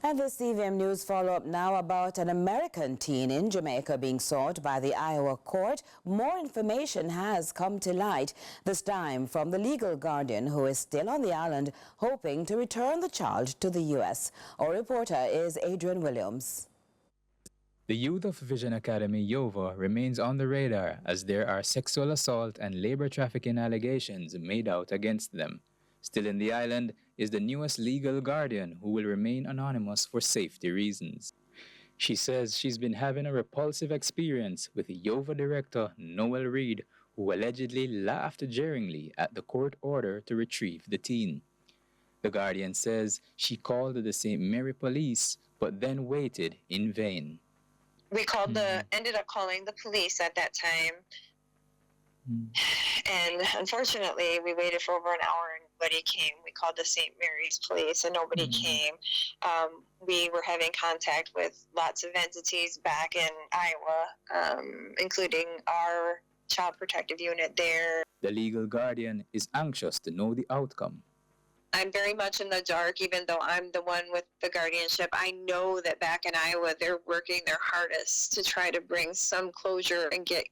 And this CVM News follow-up now about an American teen in Jamaica being sought by the Iowa court. More information has come to light, this time from the legal guardian who is still on the island, hoping to return the child to the U.S. Our reporter is Adrian Williams. The youth of Vision Academy, Yova, remains on the radar as there are sexual assault and labor trafficking allegations made out against them. Still in the island is the newest legal guardian who will remain anonymous for safety reasons. She says she's been having a repulsive experience with Yova director Noel Reed, who allegedly laughed jeeringly at the court order to retrieve the teen. The guardian says she called the St. Mary police but then waited in vain. We ended up calling the police at that time. And unfortunately, we waited for over an hour and nobody came. We called the St. Mary's police and nobody came. We were having contact with lots of entities back in Iowa, including our Child Protective Unit there. The legal guardian is anxious to know the outcome. I'm very much in the dark, even though I'm the one with the guardianship. I know that back in Iowa, they're working their hardest to try to bring some closure and get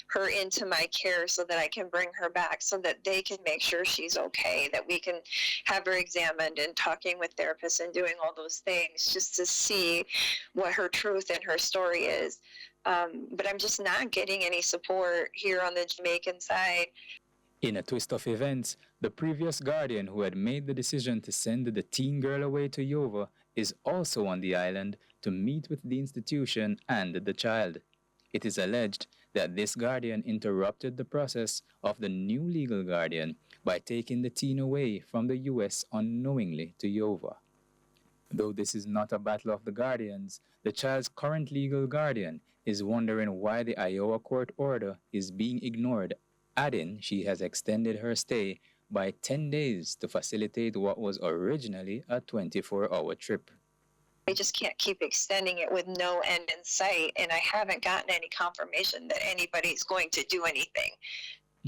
her into my care so that I can bring her back, so that they can make sure she's okay, that we can have her examined and talking with therapists and doing all those things just to see what her truth and her story is. But I'm just not getting any support here on the Jamaican side. In a twist of events, the previous guardian who had made the decision to send the teen girl away to Yova is also on the island to meet with the institution and the child. It is alleged that this guardian interrupted the process of the new legal guardian by taking the teen away from the U.S. unknowingly to Yova. Though this is not a battle of the guardians, the child's current legal guardian is wondering why the Iowa court order is being ignored, adding she has extended her stay by 10 days to facilitate what was originally a 24-hour trip. I just can't keep extending it with no end in sight, and I haven't gotten any confirmation that anybody's going to do anything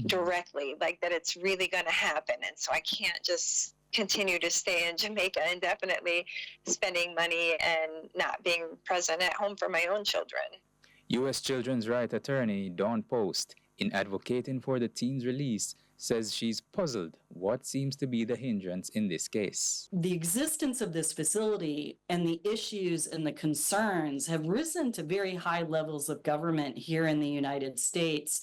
directly, like that it's really going to happen. And so I can't just continue to stay in Jamaica indefinitely, spending money and not being present at home for my own children. U.S. children's rights attorney Dawn Post, in advocating for the teen's release, says she's puzzled what seems to be the hindrance in this case. The existence of this facility and the issues and the concerns have risen to very high levels of government here in the United States,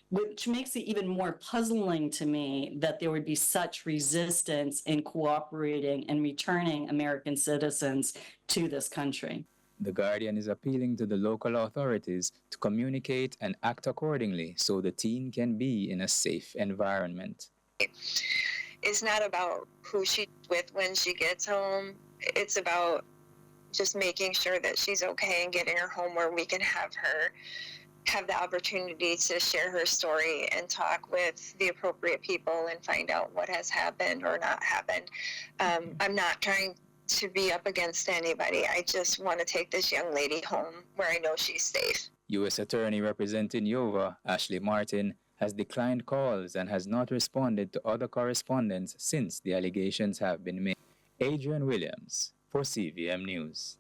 which makes it even more puzzling to me that there would be such resistance in cooperating and returning American citizens to this country. The guardian is appealing to the local authorities to communicate and act accordingly so the teen can be in a safe environment. It's not about who she's with when she gets home. It's about just making sure that she's okay and getting her home where we can have the opportunity to share her story and talk with the appropriate people and find out what has happened or not happened. I'm not trying to be up against anybody. I just want to take this young lady home where I know she's safe. U.S. Attorney representing Yova, Ashley Martin, has declined calls and has not responded to other correspondence since the allegations have been made. Adrian Williams for CVM News.